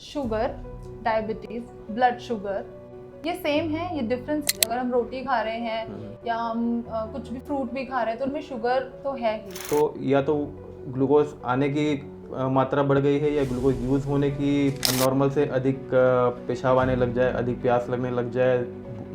Sugar, diabetes, blood sugar ये same है, ये डिफरेंस है। अगर हम रोटी खा रहे हैं या हम कुछ भी फ्रूट भी खा रहे हैं तो उनमें शुगर तो है ही। तो या तो ग्लूकोज आने की मात्रा बढ़ गई है या ग्लूकोज यूज़ होने की नॉर्मल से अधिक पेशाब आने लग जाए, अधिक प्यास लगने लग जाए,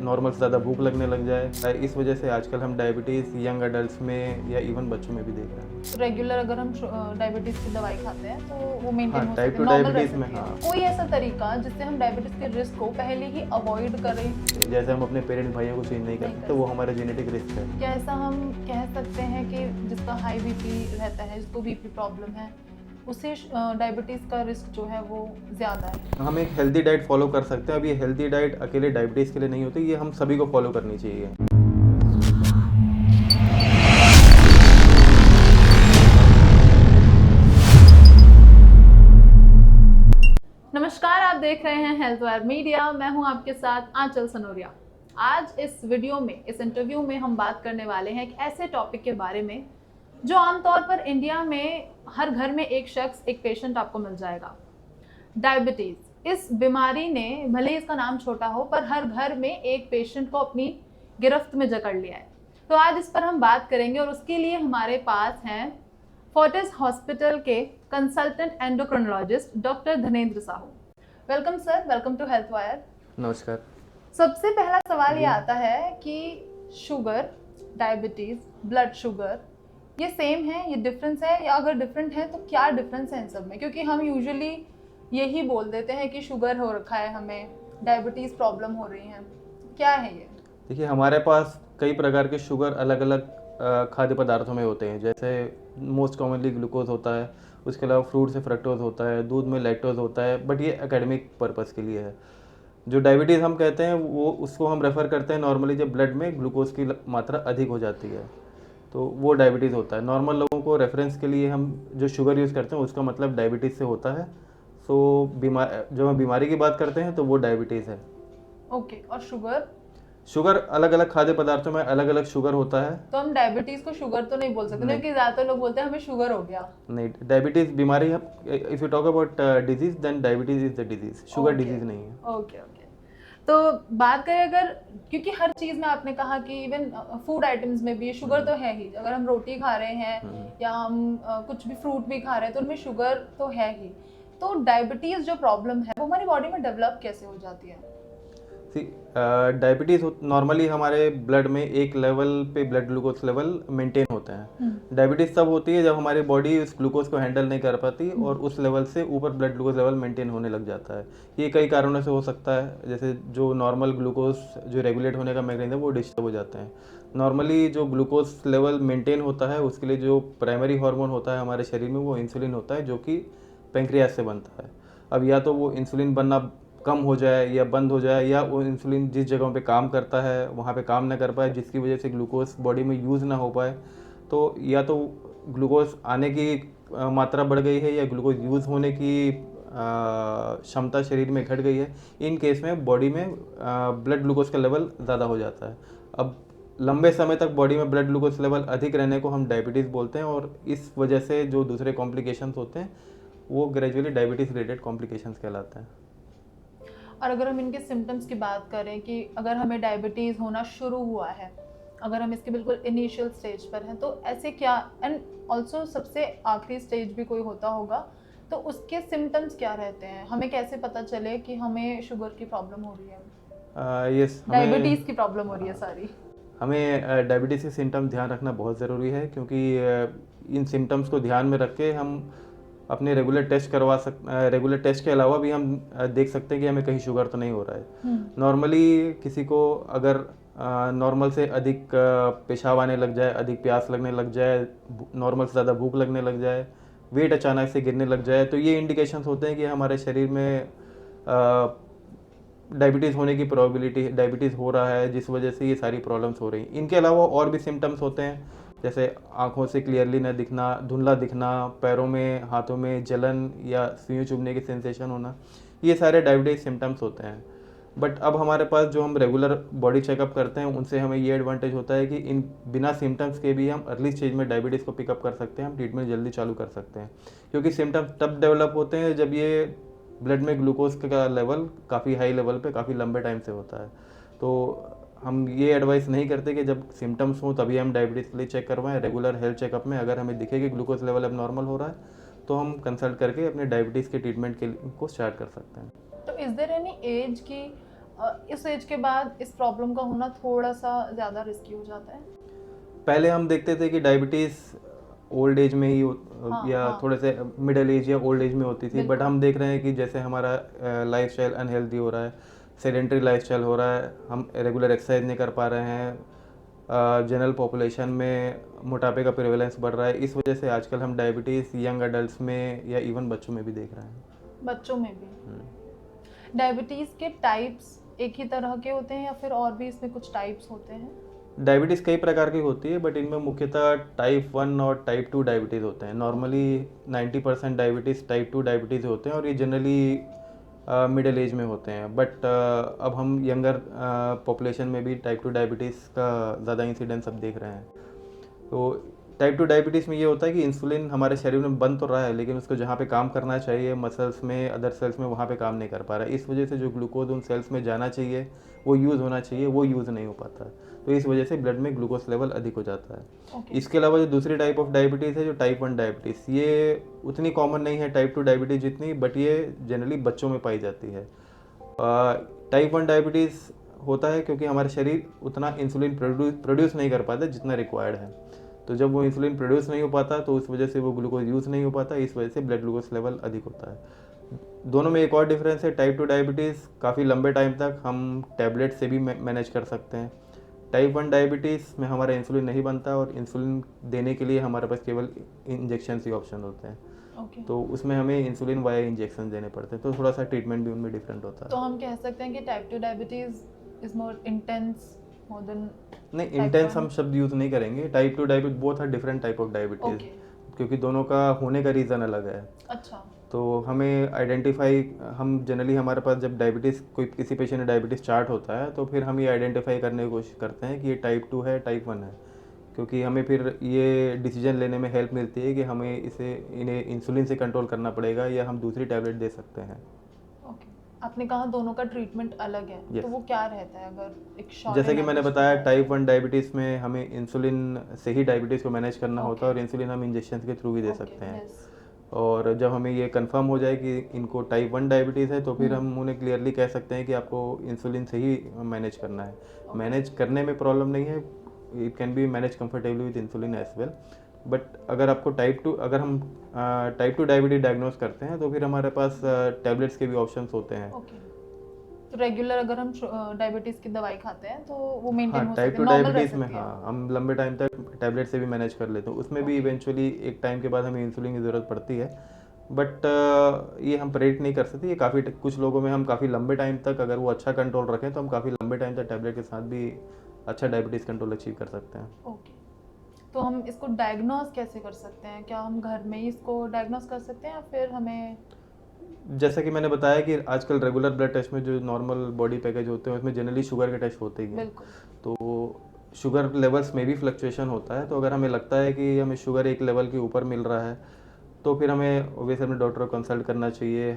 नॉर्मल से ज़्यादा भूख लगने लग जाए। इस वजह से आजकल हम डायबिटीज़ यंग अडल्ट में या इवन बच्चों में भी देख रहे हैं। रेगुलर अगर हम डायबिटीज़ की दवाई खाते हैं तो वो मेंटेन हाँ, हो टाइप सकती है, 2 नॉर्मल रह डायबिटीज़ में सकती है। हाँ, कोई ऐसा तरीका जिससे हम डायबिटीज़ के रिस्क को पहले ही अवॉइड करें? जैसे हम अपने पेरेंट्स भाइयों को चेंज नहीं कर सकते, वो हमारा जेनेटिक रिस्क है। क्या ऐसा हम कह सकते हैं कि जिसका हाई बीपी रहता है, जिसको बीपी प्रॉब्लम है, उसे डायबिटीज़ का रिस्क जो है वो ज़्यादा है? हम एक हेल्दी डाइट फॉलो कर सकते हैं। अब ये हेल्दी डाइट अकेले डायबिटीज़ के लिए नहीं होती, ये हम सभी को फॉलो करनी चाहिए। नमस्कार, आप देख रहे हैं हेल्थ वायर मीडिया। मैं हूं आपके साथ आंचल सनोरिया। आज इस वीडियो में, इस इंटरव्यू में हम बात करने वाले हैं एक ऐसे टॉपिक के बारे में जो आमतौर पर इंडिया में हर घर में एक शख्स, एक पेशेंट आपको मिल जाएगा। डायबिटीज़ इस बीमारी ने, भले ही इसका नाम छोटा हो, पर हर घर में एक पेशेंट को अपनी गिरफ्त में जकड़ लिया है। तो आज इस पर हम बात करेंगे और उसके लिए हमारे पास हैं फोर्टिस हॉस्पिटल के consultant endocrinologist doctor Dhanendra Sahu. Welcome sir, welcome to health wire. नमस्कार। सबसे पहला सवाल ये आता है कि शुगर, डायबिटीज़, ब्लड शुगर ये सेम है, ये डिफरेंस है, या अगर डिफरेंट है तो क्या डिफरेंस है इन सब में? क्योंकि हम यूजुअली यही बोल देते हैं कि शुगर हो रखा है, हमें डायबिटीज़ प्रॉब्लम हो रही है। क्या है ये? देखिए, हमारे पास कई प्रकार के शुगर अलग अलग खाद्य पदार्थों में होते हैं। जैसे मोस्ट कॉमनली ग्लूकोज होता है, उसके अलावा फ्रूट से फ्रक्टोज होता है, दूध में लैक्टोज होता है, बट ये एकेडमिक पर्पस के लिए है। जो डायबिटीज़ हम कहते हैं वो उसको हम रेफ़र करते हैं नॉर्मली जब ब्लड में ग्लूकोज की मात्रा अधिक हो जाती है, तो वो डायबिटीज़ होता है। नॉर्मल लोगों को रेफरेंस के लिए हम जो शुगर यूज़ करते हैं उसका मतलब डायबिटीज़ से होता है। सो जब हम बीमारी की बात करते हैं तो वो डायबिटीज़ है। ओके, और शुगर? शुगर अलग अलग खाद्य पदार्थों में अलग अलग शुगर होता है। तो हम डायबिटीज़ को शुगर तो नहीं बोल सकते, नहीं। क्योंकि ज़्यादातर लोग बोलते हैं हमें शुगर हो गया। नहीं, डायबिटीज़ बीमारी है। If you talk about disease then diabetes is the disease, sugar disease नहीं है। Okay okay. तो बात करें अगर, क्योंकि हर चीज़ में आपने कहा कि इवन फूड आइटम्स में भी शुगर तो है ही। अगर हम रोटी खा रहे हैं या हम कुछ भी फ्रूट भी खा रहे हैं तो उनमें शुगर तो है ही। तो डायबिटीज़ जो प्रॉब्लम है वो हमारी बॉडी में डेवलप कैसे हो जाती है? डायबिटीज़ नॉर्मली हमारे ब्लड में एक लेवल पे ब्लड ग्लूकोज लेवल मेंटेन होते हैं। डायबिटीज़ तब होती है जब हमारी बॉडी उस ग्लूकोज को हैंडल नहीं कर पाती और उस लेवल से ऊपर ब्लड ग्लूकोज लेवल मेंटेन होने लग जाता है। ये कई कारणों से हो सकता है, जैसे जो नॉर्मल ग्लूकोज जो रेगुलेट होने का मैकेनिज्म है वो डिस्टर्ब हो जाते हैं। नॉर्मली जो ग्लूकोज लेवल मेंटेन होता है उसके लिए जो प्राइमरी हार्मोन होता है हमारे शरीर में वो इंसुलिन होता है, जो कि पेंक्रियास से बनता है। अब या तो वो इंसुलिन बनना कम हो जाए या बंद हो जाए, या वो इंसुलिन जिस जगहों पे काम करता है वहाँ पे काम ना कर पाए, जिसकी वजह से ग्लूकोज बॉडी में यूज़ ना हो पाए। तो या तो ग्लूकोज आने की मात्रा बढ़ गई है या ग्लूकोज यूज़ होने की क्षमता शरीर में घट गई है। इन केस में बॉडी में ब्लड ग्लूकोज का लेवल ज़्यादा हो जाता है। अब लंबे समय तक बॉडी में ब्लड ग्लूकोज लेवल अधिक रहने को हम डायबिटीज़ बोलते हैं, और इस वजह से जो दूसरे कॉम्प्लिकेशंस होते हैं वो ग्रेजुअली डायबिटीज़ रिलेटेड कॉम्प्लिकेशंस कहलाते हैं। और अगर हम इनके सिम्टम्स की बात करें कि अगर हमें डायबिटीज़ होना शुरू हुआ है, अगर हम इसके बिल्कुल इनिशियल स्टेज पर हैं, तो ऐसे क्या, एंड ऑल्सो सबसे आखिरी स्टेज भी कोई होता होगा, तो उसके सिम्टम्स क्या रहते हैं? हमें कैसे पता चले कि हमें शुगर की प्रॉब्लम हो रही है, यस, डायबिटीज़ की प्रॉब्लम हो रही है? सारी हमें डायबिटीज़ के सिम्टम ध्यान रखना बहुत ज़रूरी है, क्योंकि इन सिम्टम्स को ध्यान में रख के हम अपने रेगुलर टेस्ट के अलावा भी हम देख सकते हैं कि हमें कहीं शुगर तो नहीं हो रहा है। नॉर्मली किसी को अगर नॉर्मल से अधिक पेशाब आने लग जाए, अधिक प्यास लगने लग जाए, नॉर्मल से ज़्यादा भूख लगने लग जाए, वेट अचानक से गिरने लग जाए, तो ये इंडिकेशंस होते हैं कि हमारे शरीर में डायबिटीज़ होने की प्रोबेबिलिटी, डायबिटीज़ हो रहा है, जिस वजह से ये सारी प्रॉब्लम्स हो रही हैं। इनके अलावा और भी सिम्टम्स होते हैं, जैसे आँखों से क्लियरली न दिखना, धुंधला दिखना, पैरों में हाथों में जलन या सुइयों चुभने की सेंसेशन होना, ये सारे डायबिटीज़ सिम्टम्स होते हैं। बट अब हमारे पास जो हम रेगुलर बॉडी चेकअप करते हैं उनसे हमें ये एडवांटेज होता है कि इन बिना सिम्टम्स के भी हम अर्ली स्टेज में डायबिटीज़ को पिकअप कर सकते हैं, हम ट्रीटमेंट जल्दी चालू कर सकते हैं। क्योंकि सिम्टम्स तब डेवलप होते हैं जब ये ब्लड में ग्लूकोज का लेवल काफ़ी हाई लेवल पे काफ़ी लंबे टाइम से होता है। तो हम ये एडवाइस नहीं करते कि जब सिम्टम्स हों तभी हम डायबिटीज़ के लिए चेक करवाएं। रेगुलर हेल्थ चेकअप में अगर हमें दिखे कि ग्लूकोज लेवल अब नॉर्मल हो रहा है तो हम कंसल्ट करके अपने डायबिटीज़ के ट्रीटमेंट के को स्टार्ट कर सकते हैं। तो इज देयर एनी एज की इस एज के बाद इस प्रॉब्लम का होना थोड़ा सा ज़्यादा रिस्की हो जाता है? पहले हम देखते थे कि डायबिटीज़ ओल्ड एज में ही हाँ, या हाँ। थोड़े से मिडिल एज या ओल्ड एज में होती थी, बट बिल्कुल। हम देख रहे हैं कि जैसे हमारा लाइफस्टाइल अनहेल्दी हो रहा है, सेडेंटरी लाइफस्टाइल हो रहा है, हम रेगुलर एक्सरसाइज नहीं कर पा रहे हैं, जनरल पॉपुलेशन में मोटापे का प्रेवलेंस बढ़ रहा है, इस वजह से आजकल हम डायबिटीज़ यंग अडल्ट में या इवन बच्चों में भी देख रहे हैं। बच्चों में भी हम्म। डायबिटीज़ के टाइप्स एक ही तरह के होते हैं या फिर और भी इसमें कुछ टाइप्स होते हैं? डायबिटीज़ कई प्रकार की होती है, बट इनमें मुख्यतः टाइप 1 और टाइप 2 डायबिटीज़ होते हैं। नॉर्मली 90% डायबिटीज़ टाइप 2 डायबिटीज़ होते हैं और ये जनरली मिडिल एज में होते हैं, बट अब हम यंगर पॉपुलेशन में भी टाइप 2 डायबिटीज़ का ज़्यादा इंसिडेंस अब देख रहे हैं। तो टाइप 2 डायबिटीज़ में ये होता है कि इंसुलिन हमारे शरीर में बन तो रहा है, लेकिन उसको जहाँ पे काम करना चाहिए मसल्स में, अदर सेल्स में, वहाँ पे काम नहीं कर पा रहा है। इस वजह से जो ग्लूकोज उन सेल्स में जाना चाहिए, वो यूज़ होना चाहिए, वो यूज़ नहीं हो पाता है। तो इस वजह से ब्लड में ग्लूकोज लेवल अधिक हो जाता है। ओके। इसके अलावा जो दूसरी टाइप ऑफ डायबिटीज़ है, जो टाइप 1 डायबिटीज़, ये उतनी कॉमन नहीं है टाइप 2 डायबिटीज़ जितनी, बट ये जनरली बच्चों में पाई जाती है। टाइप 1 डायबिटीज़ होता है क्योंकि हमारा शरीर उतना इंसुलिन प्रोड्यूस नहीं कर पाता जितना रिक्वायर्ड है। तो जब वो इंसुलिन प्रोड्यूस नहीं हो पाता तो उस वजह से वो ग्लूकोज यूज़ नहीं हो पाता, इस वजह से ब्लड ग्लूकोज लेवल अधिक होता है। दोनों में एक और डिफरेंस है, टाइप 2 डायबिटीज़ काफ़ी लंबे टाइम तक हम टैबलेट से भी मैनेज कर सकते हैं। टाइप 1 डायबिटीज़ में हमारा इंसुलिन नहीं बनता और इंसुलिन देने के लिए हमारे पास केवल इंजेक्शन ही ऑप्शन होते हैं। ओके। तो उसमें हमें इंसुलिन वाया इंजेक्शन देने पड़ते हैं, तो थोड़ा सा ट्रीटमेंट भी उनमें डिफरेंट होता तो है। हम कह सकते हैं कि type 2 diabetes is more intense more than नहीं, टाइप इंटेंस 1? हम शब्द यूज़ नहीं करेंगे। Type 2 diabetes both are different type of diabetes, okay. क्योंकि दोनों का होने का रीज़न अलग है। अच्छा। तो हमें आइडेंटिफाई, हम जनरली हमारे पास जब डायबिटीज़ कोई किसी पेशेंट में डायबिटीज़ स्टार्ट होता है तो फिर हम ये आइडेंटिफाई करने की कोशिश करते हैं कि ये टाइप 2 है, टाइप 1 है, क्योंकि हमें फिर ये डिसीजन लेने में हेल्प मिलती है कि हमें इन्हें इंसुलिन से कंट्रोल करना पड़ेगा या हम दूसरी टैबलेट दे सकते हैं। ओके। आपने कहा दोनों का ट्रीटमेंट अलग है, Yes. तो वो क्या रहता है अगर एक शॉर्ट जैसा कि मैंने बताया, टाइप 1 डायबिटीज़ में हमें इंसुलिन से ही डायबिटीज़ को मैनेज करना होता है और इंसुलिन हम इंजेक्शन के थ्रू भी दे सकते हैं। और जब हमें ये कंफर्म हो जाए कि इनको टाइप 1 डायबिटीज़ है तो फिर हम उन्हें क्लियरली कह सकते हैं कि आपको इंसुलिन से ही मैनेज करना है। मैनेज करने में प्रॉब्लम नहीं है, it can be manage comfortably with insulin as well. But अगर आपको अगर हम टाइप 2 डायबिटीज डायग्नोज करते हैं तो फिर हमारे पास टैबलेट्स के भी ऑप्शंस होते हैं। ओके। तो रेगुलर अगर हम डायबिटीज़ की दवाई खाते हैं तो वो मेंटेन हाँ, हो टाइप सकती 2 है, नॉर्मल रह डायबिटीज़ में सकती है? हाँ, हम लंबे टाइम तक टैबलेट से भी मैनेज कर लेते हैं। उसमें भी इवेंचुअली एक टाइम के बाद हमें इंसुलिन की ज़रूरत पड़ती है, बट ये हम प्रेडिक्ट नहीं कर सकते। ये कुछ लोगों में हम काफ़ी लंबे टाइम तक, अगर वो अच्छा कंट्रोल रखें तो हम काफ़ी लंबे टाइम तक टैबलेट के साथ भी अच्छा डायबिटीज़ कंट्रोल अचीव कर सकते हैं। ओके। तो हम इसको डायग्नोज कैसे कर सकते हैं? क्या हम घर में ही इसको डायग्नोज कर सकते हैं या फिर हमें? जैसा कि मैंने बताया कि आजकल रेगुलर ब्लड टेस्ट में जो नॉर्मल बॉडी पैकेज होते हैं उसमें जनरली शुगर के टेस्ट होते ही हैं। बिल्कुल। तो शुगर लेवल्स में भी फ्लक्चुएशन होता है, तो अगर हमें लगता है कि हमें शुगर एक लेवल के ऊपर मिल रहा है तो फिर हमें ऑब्वियसली अपने डॉक्टर को कंसल्ट करना चाहिए।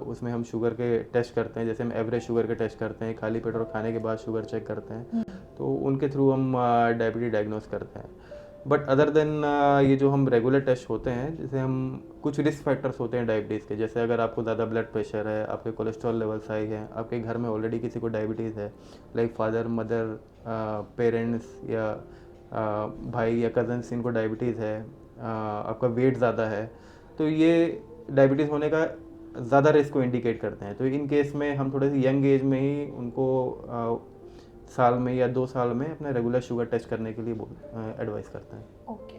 उसमें हम शुगर के टेस्ट करते हैं, जैसे हम एवरेज शुगर के टेस्ट करते हैं, खाली पेट और खाने के बाद शुगर चेक करते हैं, तो उनके थ्रू हम डायबिटीज डायग्नोस करते हैं। बट अदर देन ये जो हम रेगुलर टेस्ट होते हैं, जैसे हम कुछ रिस्क फैक्टर्स होते हैं डायबिटीज़ के, जैसे अगर आपको ज़्यादा ब्लड प्रेशर है, आपके कोलेस्ट्रॉल लेवल्स हाई हैं, आपके घर में ऑलरेडी किसी को डायबिटीज़ है, लाइक फादर मदर पेरेंट्स या भाई या कज़न्स, इनको डायबिटीज़ है, आपका वेट ज़्यादा है, तो ये डायबिटीज़ होने का ज़्यादा रिस्क को इंडिकेट करते हैं। तो इन केस में हम थोड़े से यंग एज में ही उनको साल में या 2 साल में अपना रेगुलर शुगर टेस्ट करने के लिए एडवाइस करते हैं। ओके।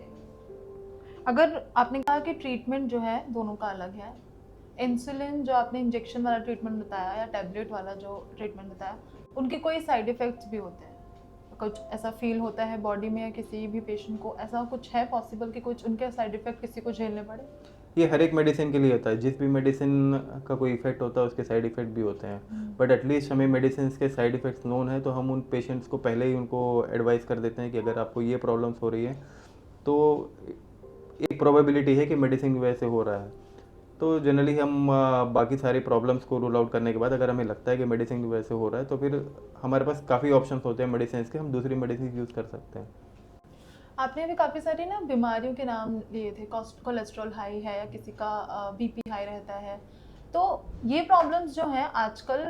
अगर आपने कहा कि ट्रीटमेंट जो है दोनों का अलग है, इंसुलिन जो आपने इंजेक्शन वाला ट्रीटमेंट बताया या टैबलेट वाला जो ट्रीटमेंट बताया, उनके कोई साइड इफ़ेक्ट्स भी होते हैं? कुछ ऐसा फील होता है बॉडी में या किसी भी पेशेंट को, ऐसा कुछ है पॉसिबल कि कुछ उनके साइड इफ़ेक्ट किसी को झेलने पड़े? ये हर एक मेडिसिन के लिए होता है, जिस भी मेडिसिन का कोई इफेक्ट होता है उसके साइड इफेक्ट भी होते हैं, बट एटलीस्ट हमें मेडिसिन के साइड इफेक्ट्स नोन है तो हम उन पेशेंट्स को पहले ही उनको एडवाइस कर देते हैं कि अगर आपको ये प्रॉब्लम्स हो रही है तो एक प्रोबेबिलिटी है कि मेडिसिन की वजह से हो रहा है। तो जनरली हम बाकी सारी प्रॉब्लम्स को रूल आउट करने के बाद अगर हमें लगता है कि मेडिसिन की वजह से हो रहा है तो फिर हमारे पास काफ़ी ऑप्शंस होते हैं मेडिसिन के, हम दूसरी मेडिसिन यूज़ कर सकते हैं। आपने अभी काफ़ी सारी ना बीमारियों के नाम लिए थे, कोलेस्ट्रॉल हाई है या किसी का बीपी हाई रहता है, तो ये प्रॉब्लम्स जो हैं आजकल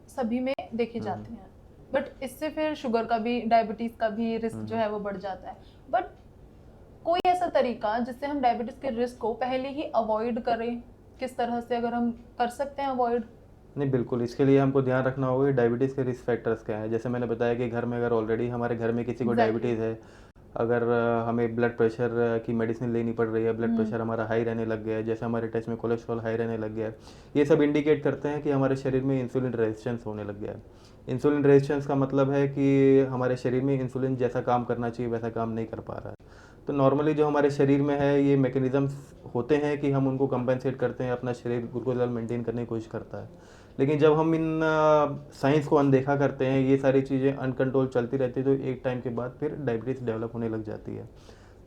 सभी में देखी जाती हैं, बट इससे फिर शुगर का भी, डायबिटीज़ का भी रिस्क जो है वो बढ़ जाता है। बट कोई ऐसा तरीका जिससे हम डायबिटीज़ के रिस्क को पहले ही अवॉइड करें, किस तरह से अगर हम कर सकते हैं अवॉइड? नहीं, बिल्कुल, इसके लिए हमको ध्यान रखना होगा कि डायबिटीज़ के रिस्क फैक्टर्स क्या हैं। जैसे मैंने बताया कि घर में अगर ऑलरेडी हमारे घर में किसी को एग्जैक्टली। डायबिटीज़ है, अगर हमें ब्लड प्रेशर की मेडिसिन लेनी पड़ रही है, ब्लड प्रेशर हमारा हाई रहने लग गया है, जैसे हमारे टेस्ट में कोलेस्ट्रॉल हाई रहने लग गया है, ये सब इंडिकेट करते हैं कि हमारे शरीर में इंसुलिन रेजिस्टेंस होने लग गया है। इंसुलिन रेजिस्टेंस का मतलब है कि हमारे शरीर में इंसुलिन जैसा काम करना चाहिए वैसा काम नहीं कर पा रहा है। तो नॉर्मली जो हमारे शरीर में है ये मैकेनिज़्म्स होते हैं कि हम उनको कंपेंसेट करते हैं, अपना शरीर ग्लूकोज लेवल मेंटेन करने की कोशिश करता है। लेकिन जब हम इन साइंस को अनदेखा करते हैं, ये सारी चीज़ें अनकंट्रोल चलती रहती है, तो एक टाइम के बाद फिर डायबिटीज़ डेवलप होने लग जाती है।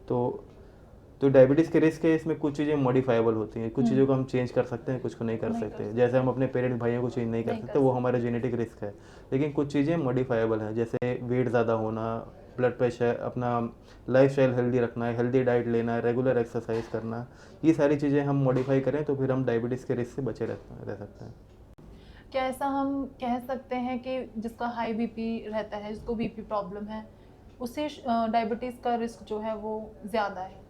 तो डायबिटीज़ के रिस्क है, इसमें कुछ चीज़ें मॉडिफाइबल होती हैं, कुछ चीज़ों को हम चेंज कर सकते हैं, कुछ को नहीं कर सकते। जैसे हम अपने पेरेंट्स भाइयों को चेंज नहीं कर सकते, वो हमारा जेनेटिक रिस्क है। लेकिन कुछ चीज़ें मॉडिफाइबल हैं, जैसे वेट ज़्यादा होना, ब्लड प्रेशर, अपना लाइफस्टाइल हेल्दी रखना है, हेल्दी डाइट लेना है, रेगुलर एक्सरसाइज करना, ये सारी चीज़ें हम मॉडिफाई करें तो फिर हम डायबिटीज़ के रिस्क से बचे रह सकते हैं। क्या ऐसा हम कह सकते हैं कि जिसका हाई बीपी रहता है, जिसको बीपी प्रॉब्लम है, उसे डायबिटीज़ का रिस्क जो है वो ज़्यादा है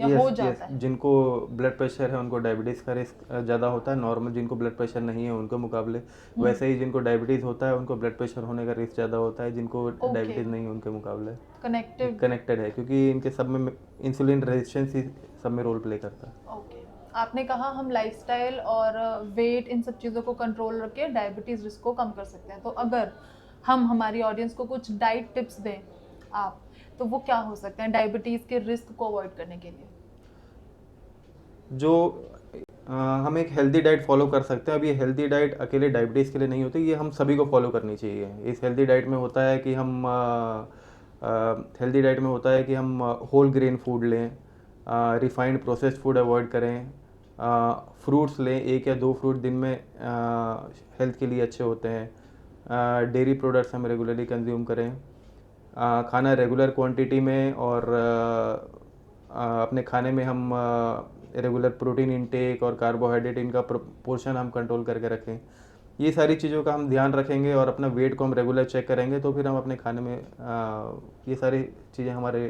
या हो जाता है? जिनको ब्लड प्रेशर है उनको डायबिटीज़ का रिस्क ज़्यादा होता है, नॉर्मल जिनको ब्लड प्रेशर नहीं है उनके मुकाबले। वैसे ही जिनको डायबिटीज़ होता है उनको ब्लड प्रेशर होने का रिस्क ज़्यादा होता है, जिनको डायबिटीज़ नहीं है उनके मुकाबले। कनेक्टेड है क्योंकि इनके सब में इंसुलिन रेजिस्टेंस ही सब में रोल प्ले करता है। ओके, आपने कहा हम लाइफस्टाइल और वेट, इन सब चीज़ों को कंट्रोल रख के डायबिटीज़ रिस्क को कम कर सकते हैं। तो अगर हम हमारी ऑडियंस को कुछ डाइट टिप्स दें आप, तो वो क्या हो सकते हैं डायबिटीज़ के रिस्क को अवॉइड करने के लिए? जो हम एक हेल्दी डाइट फॉलो कर सकते हैं। अब ये हेल्दी डाइट अकेले डायबिटीज़ के लिए नहीं होती, ये हम सभी को फॉलो करनी चाहिए। इस हेल्दी डाइट में होता है कि हम होल ग्रेन फूड लें, रिफाइंड प्रोसेस्ड फूड अवॉइड करें, फ्रूट्स लें, 1 या 2 फ्रूट दिन में हेल्थ के लिए अच्छे होते हैं। डेयरी प्रोडक्ट्स हम रेगुलरली कंज्यूम करें, खाना रेगुलर क्वांटिटी में, और अपने खाने में हम रेगुलर प्रोटीन इंटेक और कार्बोहाइड्रेट इनका पोर्शन हम कंट्रोल करके रखें। ये सारी चीज़ों का हम ध्यान रखेंगे और अपना वेट को हम रेगुलर चेक करेंगे तो फिर हम अपने खाने में ये सारी चीज़ें हमारे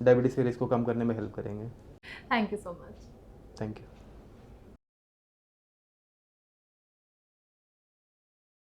डायबिटीज़ के रिस्क को कम करने में हेल्प करेंगे। Thank you so much. Thank you.